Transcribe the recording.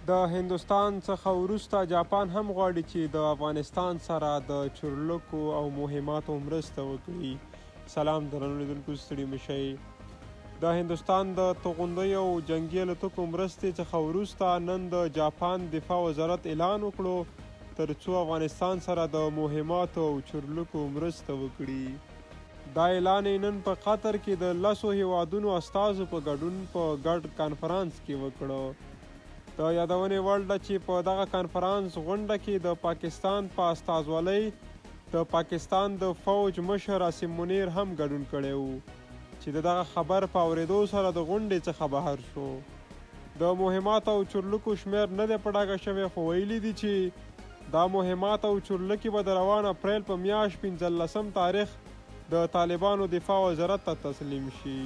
د هندوستان څخه وروسته جاپان هم غواړي چې د افغانستان سره د چورلکو او مهماتو مرسته وکړي. سلام درنو لیدونکو، ستړي مه شئ. د هندوستان د توغندیو او جنګي الوتکو مرستې څخه وروسته نن د جاپان دفاع وزارت اعلان وکړو تر څو افغانستان سره د مهماتو او چورلکو مرسته وکړي. دا اعلان یې نن په قطر کې د 10 هیوادونو استازو په ګډون په ګډ کانفرانس کې وکړه. د یادونې وړ ده چې په دغه کانفرانس غونډه کې د پاکستان په استازولۍ د پاکستان د فوج مشر عاصم منیر هم ګډون کړی و چې د دغه خبر په اورېدو سره د غونډې څخه بهر شو. د مهمات او چورلکو شمیر نه دی په ډاګه شوی، خو ویلي دي چې دا مهمات او چورلکې به د روان اپریل په میاشت 15 تاریخ د طالبانو دفاع وزارت ته تسلیم شي.